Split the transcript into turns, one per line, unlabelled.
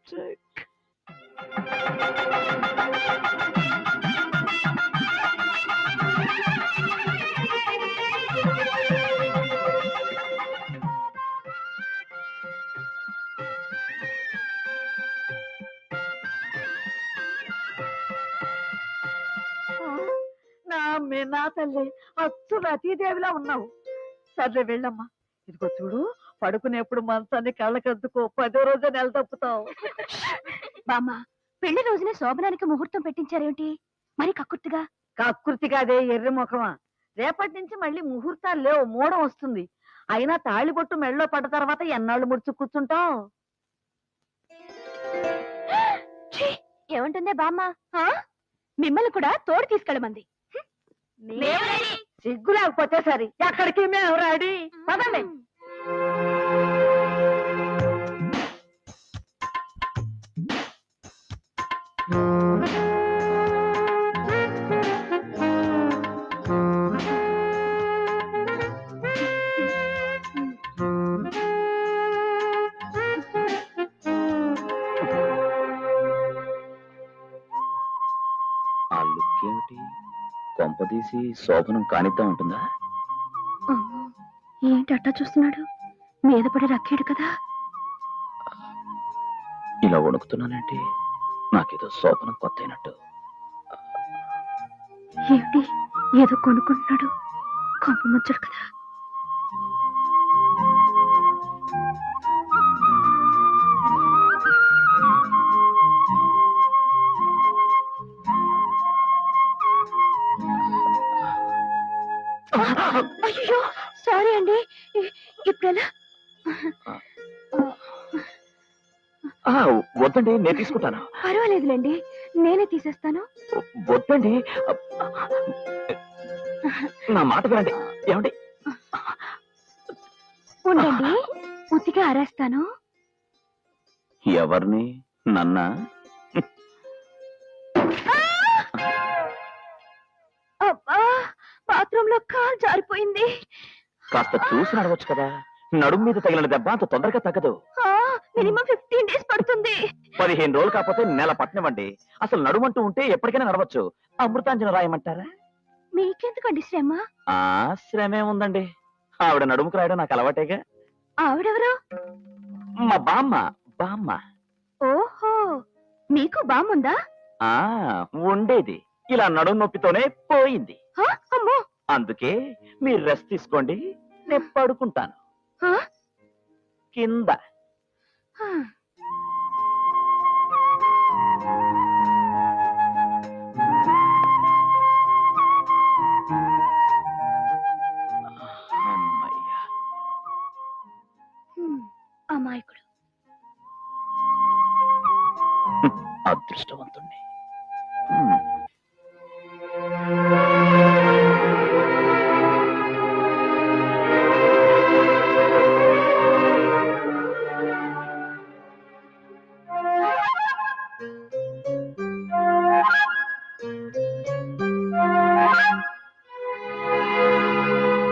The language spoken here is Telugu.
మ్యాజిక్. నా తల్లి అచ్చు రతీదేవిలా ఉన్నావు. సర్లే వెళ్ళమ్మా. ఇదిగో చూడు, పడుకునేప్పుడు మనసాన్ని కళ్ళకద్దుకో, 10వ రోజే నెల తప్పుతావు.
బామ్మ, పెళ్లి రోజునే శోభనానికి ముహూర్తం పెట్టించారేమిటి? మరి కక్కుర్తిగా.
కకృతి కాదే, ఎర్రి ముఖమా. రేపటి నుంచి మళ్ళీ ముహూర్తాలు లేవు, మూడం వస్తుంది. అయినా తాళిబొట్టు మెళ్ళలో పడ్డ తర్వాత ఎన్నాళ్ళు ముడుచు కూర్చుంటావు?
ఛీ! ఏమంటుందే బామ్మ? మిమ్మల్ని కూడా తోడు తీసుకెళ్ళమంది.
సిగ్గు లేకపోతే సరి. ఎక్కడికి మేము రాడి. పదండి.
ఆ లుక్ ఏమిటి? కొంపదీసి శోభనం కానిద్దాం ఉంటుందా?
ఏంటి అట్టా చూస్తున్నాడు? మీద పడి రక్కాడు కదా.
ఇలా వణుకుతున్నానంటే నాకేదో శోభనం కొత్త అయినట్టు.
ఏమిటి ఏదో కొనుక్కుంటున్నాడు? కొంప ముచ్చడు కదా. అయ్యో సారీ అండి. ఇప్పుడెలా?
వద్దండి, నేను తీసుకుంటాను.
పర్వాలేదులేండి, నేనే తీసేస్తాను.
వద్దండి, నా మాట వినండి. ఏమండి?
ఉండండి, ఉతిగా ఆరేస్తాను.
ఎవరిని? నన్నా?
అబ్బా, బాత్రూమ్ లో కాలు జారిపోయింది.
కాస్త చూసి నడవచ్చు కదా. నడుము మీద తగిలిన దెబ్బ అంత తొందరగా తగ్గదు.
మినిమం 15 డేస్ పడుతుంది.
15 రోజులు కాకపోతే నెల పట్టనివ్వండి. అసలు నడుమంటూ ఉంటే ఎప్పటికైనా నడవచ్చు. అమృతాంజన రాయమంటారా?
మీకెందుకండి శ్రమ?
శ్రమే ఉందండి. ఆవిడ నడుముకు రాయడం నాకు అలవాటేగా.
ఆవిడెవరు?
మా బామ్మ. బామ్మ.
ఓహో, మీకు బాముందా?
ఉండేది. ఇలా నడుము నొప్పితోనే పోయింది.
అమ్మో.
అందుకే మీరు రెస్ట్ తీసుకోండి, నేను పడుకుంటాను కింద. అమ్మయ్యా.
అమాయకుడు.
అదృష్టవంతుణ్ణి.